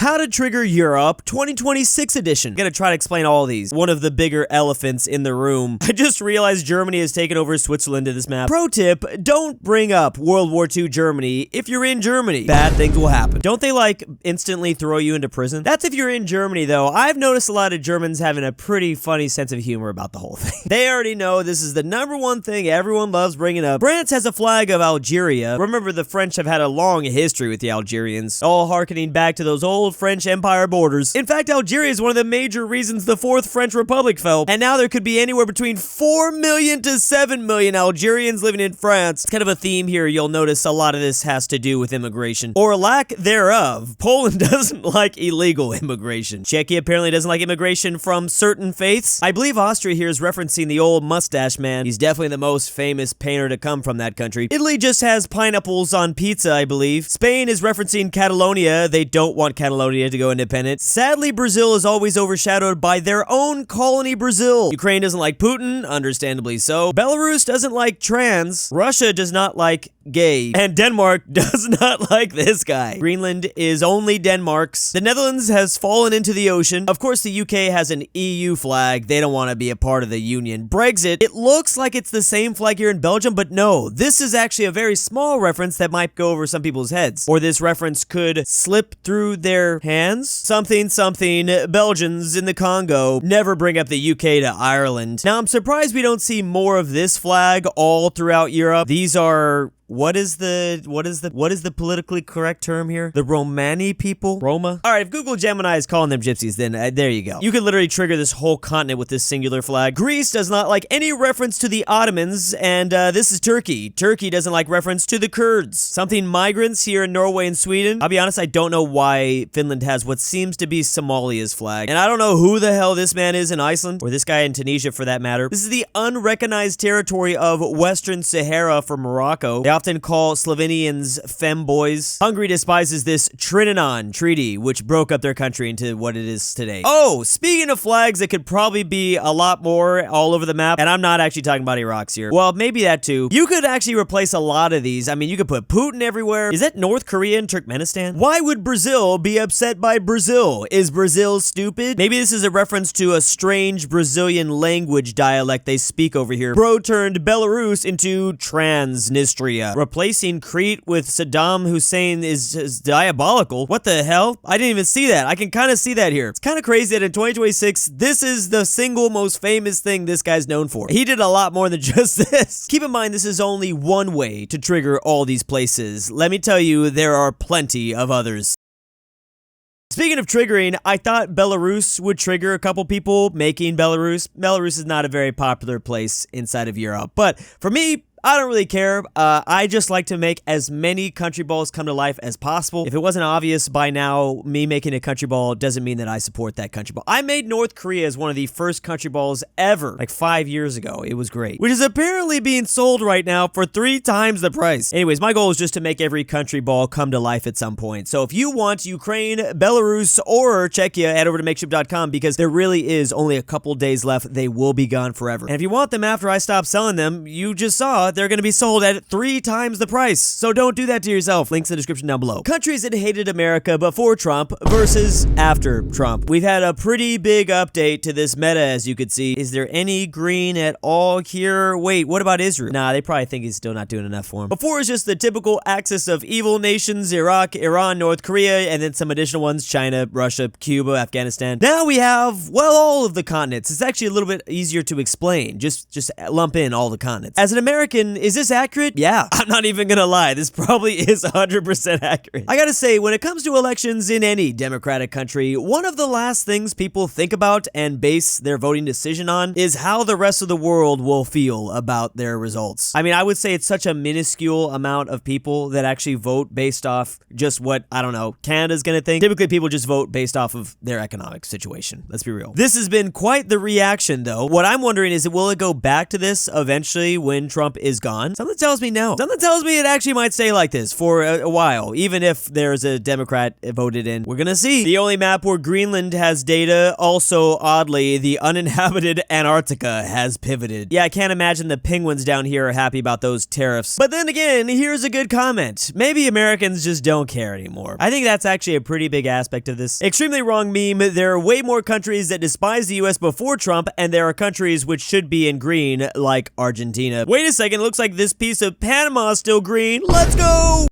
How to Trigger Europe 2026 edition. I'm gonna try to explain all of these. One of the bigger elephants in the room. I just realized Germany has taken over Switzerland to this map. Pro tip, don't bring up World War II Germany if you're in Germany. Bad things will happen. Don't they like instantly throw you into prison? That's if you're in Germany though. I've noticed a lot of Germans having a pretty funny sense of humor about the whole thing. They already know this is the #1 thing everyone loves bringing up. France has a flag of Algeria. Remember, the French have had a long history with the Algerians, all harkening back to those old French Empire borders. In fact, Algeria is one of the major reasons the Fourth French Republic fell, and now there could be anywhere between 4 million to 7 million Algerians living in France. It's kind of a theme here. You'll notice a lot of this has to do with immigration, or lack thereof. Poland doesn't like illegal immigration. Czechia apparently doesn't like immigration from certain faiths. I believe Austria here is referencing the old mustache man. He's definitely the most famous painter to come from that country. Italy just has pineapples on pizza, I believe. Spain is referencing Catalonia. They don't want Catalonia to go independent. Sadly, Brazil is always overshadowed by their own colony, Brazil. Ukraine doesn't like Putin, understandably so. Belarus doesn't like trans. Russia does not like gay. And Denmark does not like this guy. Greenland is only Denmark's. The Netherlands has fallen into the ocean. Of course, the UK has an EU flag. They don't want to be a part of the Union. Brexit, it looks like it's the same flag here in Belgium, but no. This is actually a very small reference that might go over some people's heads. Or this reference could slip through their hands. Something, Belgians in the Congo never bring up the UK to Ireland. Now, I'm surprised we don't see more of this flag all throughout Europe. These are... What is the politically correct term here? The Romani people? Roma? All right, if Google Gemini is calling them gypsies, then there you go. You could literally trigger this whole continent with this singular flag. Greece does not like any reference to the Ottomans, and this is Turkey. Turkey doesn't like reference to the Kurds. Something migrants here in Norway and Sweden. I'll be honest, I don't know why Finland has what seems to be Somalia's flag, and I don't know who the hell this man is in Iceland, or this guy in Tunisia for that matter. This is the unrecognized territory of Western Sahara for Morocco. They often call Slovenians femboys. Hungary despises this Trianon Treaty, which broke up their country into what it is today. Oh, speaking of flags, it could probably be a lot more all over the map, and I'm not actually talking about Iraq's here. Well, maybe that too. You could actually replace a lot of these. I mean, you could put Putin everywhere. Is that North Korea and Turkmenistan? Why would Brazil be upset by Brazil? Is Brazil stupid? Maybe this is a reference to a strange Brazilian language dialect they speak over here. Bro turned Belarus into Transnistria. Replacing Crete with Saddam Hussein is diabolical. What the hell? I didn't even see that. I can kind of see that here. It's kind of crazy that in 2026, this is the single most famous thing this guy's known for. He did a lot more than just this. Keep in mind, this is only one way to trigger all these places. Let me tell you, there are plenty of others. Speaking of triggering, I thought Belarus would trigger a couple people making Belarus. Belarus is not a very popular place inside of Europe, but for me, I don't really care. I just like to make as many country balls come to life as possible. If it wasn't obvious by now, me making a country ball doesn't mean that I support that country ball. I made North Korea as one of the first country balls ever, like 5 years ago. It was great. Which is apparently being sold right now for 3 times the price. Anyways, my goal is just to make every country ball come to life at some point. So if you want Ukraine, Belarus, or Czechia, head over to makeship.com because there really is only a couple days left. They will be gone forever. And if you want them after I stop selling them, you just saw they're going to be sold at 3 times the price. So don't do that to yourself. Links in the description down below. Countries that hated America before Trump versus after Trump. We've had a pretty big update to this meta, as you could see. Is there any green at all here? Wait, what about Israel? Nah, they probably think he's still not doing enough for him. Before is just the typical axis of evil nations: Iraq, Iran, North Korea, and then some additional ones: China, Russia, Cuba, Afghanistan. Now we have, well, all of the continents. It's actually a little bit easier to explain. Just lump in all the continents. As an American, is this accurate? Yeah, I'm not even gonna lie. This probably is 100% accurate. I gotta say, when it comes to elections in any democratic country, one of the last things people think about and base their voting decision on is how the rest of the world will feel about their results. I mean, I would say it's such a minuscule amount of people that actually vote based off just what, I don't know, Canada's gonna think. Typically, people just vote based off of their economic situation. Let's be real. This has been quite the reaction, though. What I'm wondering is, will it go back to this eventually when Trump is gone? Something tells me no. Something tells me it actually might stay like this for a while, even if there's a Democrat voted in. We're gonna see. The only map where Greenland has data, also oddly, the uninhabited Antarctica has pivoted. Yeah, I can't imagine the penguins down here are happy about those tariffs. But then again, here's a good comment. Maybe Americans just don't care anymore. I think that's actually a pretty big aspect of this. Extremely wrong meme. There are way more countries that despise the US before Trump, and there are countries which should be in green, like Argentina. Wait a second, looks like this piece of Panama is still green. Let's go!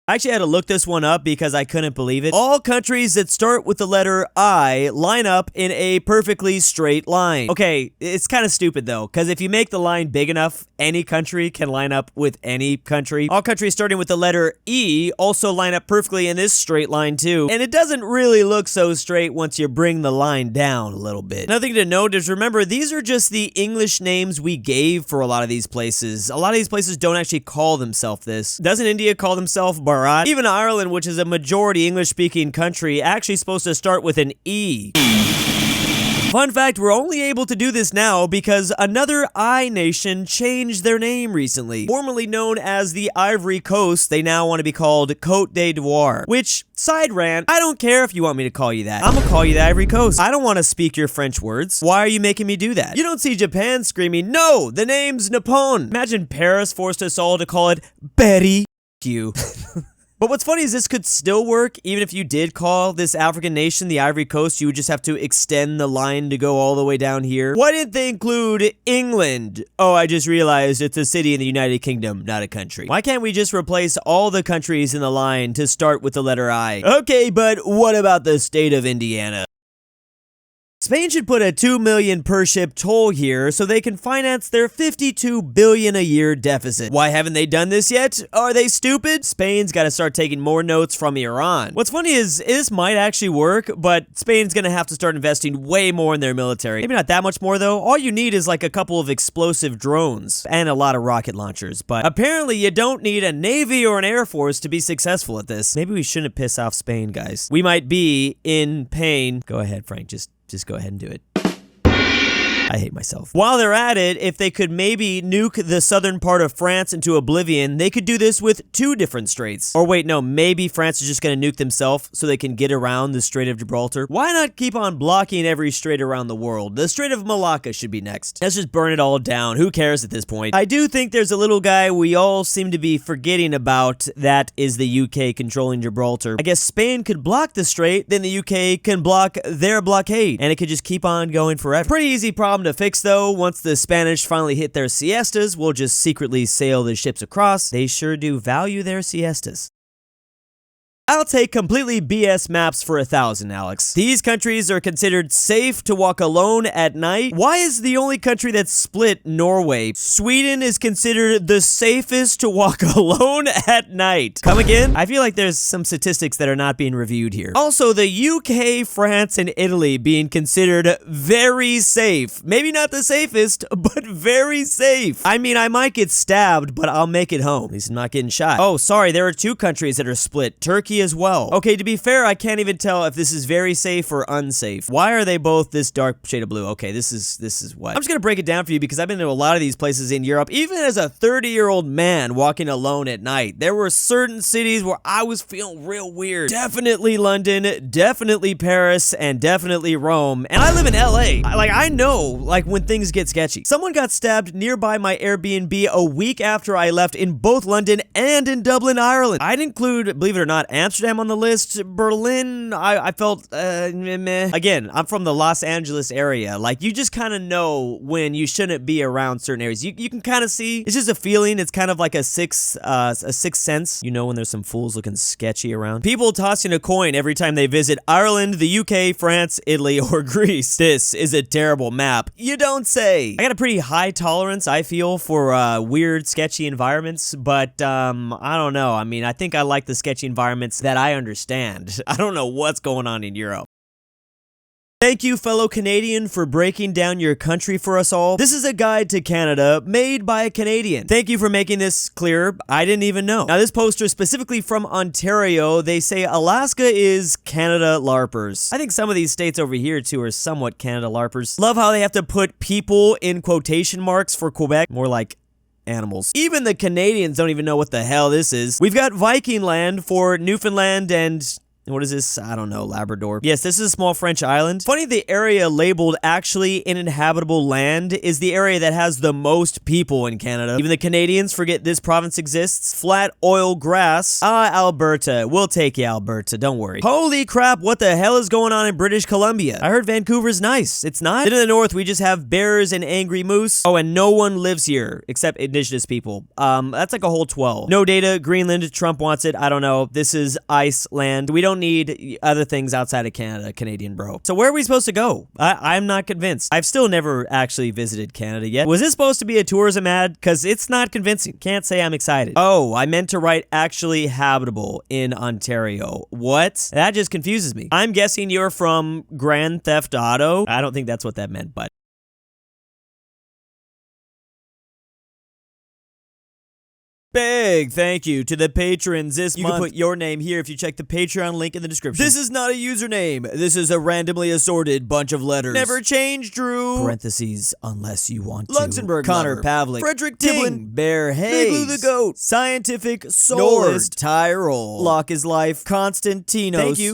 I actually had to look this one up because I couldn't believe it. All countries that start with the letter I line up in a perfectly straight line. Okay, it's kind of stupid though, because if you make the line big enough, any country can line up with any country. All countries starting with the letter E also line up perfectly in this straight line too. And it doesn't really look so straight once you bring the line down a little bit. Another thing to note is, remember, these are just the English names we gave for a lot of these places. A lot of these places don't actually call themselves this. Doesn't India call themselves Bharat? Even Ireland, which is a majority English-speaking country, actually supposed to start with an E. Fun fact, we're only able to do this now because another I nation changed their name recently. Formerly known as the Ivory Coast, they now want to be called Côte d'Ivoire, which, side rant, I don't care if you want me to call you that. I'm gonna call you the Ivory Coast. I don't want to speak your French words. Why are you making me do that? You don't see Japan screaming, no, the name's Nippon. Imagine Paris forced us all to call it Betty. You. But what's funny is this could still work even if you did call this African nation the Ivory Coast. You would just have to extend the line to go all the way down here. Why didn't they include England? Oh, I just realized it's a city in the United Kingdom, not a country. Why can't we just replace all the countries in the line to start with the letter I? Okay, but what about the state of Indiana? Spain should put a $2 million per ship toll here so they can finance their $52 billion a year deficit. Why haven't they done this yet? Are they stupid? Spain's got to start taking more notes from Iran. What's funny is this might actually work, but Spain's gonna have to start investing way more in their military. Maybe not that much more though. All you need is like a couple of explosive drones and a lot of rocket launchers. But apparently you don't need a navy or an air force to be successful at this. Maybe we shouldn't piss off Spain, guys. We might be in pain. Go ahead, Frank. Just go ahead and do it. I hate myself. While they're at it, if they could maybe nuke the southern part of France into oblivion, they could do this with 2 different straits. Or wait, no, maybe France is just gonna nuke themselves so they can get around the Strait of Gibraltar. Why not keep on blocking every strait around the world? The Strait of Malacca should be next. Let's just burn it all down. Who cares at this point? I do think there's a little guy we all seem to be forgetting about. That is the UK controlling Gibraltar. I guess Spain could block the strait, then the UK can block their blockade, and it could just keep on going forever. Pretty easy problem to fix though. Once the Spanish finally hit their siestas, we'll just secretly sail the ships across. They sure do value their siestas. I'll take completely BS maps for 1,000, Alex. These countries are considered safe to walk alone at night. Why is the only country that's split Norway? Sweden is considered the safest to walk alone at night. Come again? I feel like there's some statistics that are not being reviewed here. Also, the UK, France, and Italy being considered very safe. Maybe not the safest, but very safe. I mean, I might get stabbed, but I'll make it home. At least I'm not getting shot. Oh, sorry, there are 2 countries that are split. Turkey as well. Okay, to be fair, I can't even tell if this is very safe or unsafe. Why are they both this dark shade of blue? Okay, this is what? I'm just gonna break it down for you because I've been to a lot of these places in Europe. Even as a 30-year-old man walking alone at night, there were certain cities where I was feeling real weird. Definitely London, definitely Paris, and definitely Rome. And I live in LA. I know, when things get sketchy. Someone got stabbed nearby my Airbnb a week after I left in both London and in Dublin, Ireland. I'd include, believe it or not, Amsterdam on the list. Berlin, I felt, meh. Again, I'm from the Los Angeles area. You just kind of know when you shouldn't be around certain areas. You can kind of see, it's just a feeling. It's kind of like a sixth sense. You know when there's some fools looking sketchy around. People tossing a coin every time they visit Ireland, the UK, France, Italy, or Greece. This is a terrible map. You don't say. I got a pretty high tolerance, I feel, for weird, sketchy environments, but I don't know. I mean, I think I like the sketchy environments that I understand. I don't know what's going on in Europe. Thank you, fellow Canadian, for breaking down your country for us all. This is a guide to Canada made by a Canadian. Thank you for making this clear. I didn't even know. Now, this poster is specifically from Ontario. They say Alaska is Canada LARPers. I think some of these states over here, too, are somewhat Canada LARPers. Love how they have to put people in quotation marks for Quebec. More like animals. Even the Canadians don't even know what the hell this is. We've got Viking land for Newfoundland and... what is this? I don't know. Labrador. Yes, this is a small French island. Funny, the area labeled actually uninhabitable land is the area that has the most people in Canada. Even the Canadians forget this province exists. Flat oil grass. Alberta. We'll take you, Alberta. Don't worry. Holy crap, what the hell is going on in British Columbia? I heard Vancouver's nice. It's not? Then in the north, we just have bears and angry moose. Oh, and no one lives here except indigenous people. That's like a whole 12. No data. Greenland. Trump wants it. I don't know. This is Iceland. We don't need other things outside of Canada, Canadian bro. So where are we supposed to go? I'm not convinced. I've still never actually visited Canada yet. Was this supposed to be a tourism ad? Because it's not convincing. Can't say I'm excited. Oh, I meant to write actually habitable in Ontario. What? That just confuses me. I'm guessing you're from Grand Theft Auto. I don't think that's what that meant, but... Big thank you to the patrons this month. You can put your name here if you check the Patreon link in the description. This is not a username. This is a randomly assorted bunch of letters. Never change, Drew. Parentheses, unless you want to. LuxembourgLover, Connor Pavlik, Fredrik Tibblin, KingBearHaze, Big Blue the Goat, Scientific Soulist, NordTyrol, Locke is Life, Constantinos. Thank you.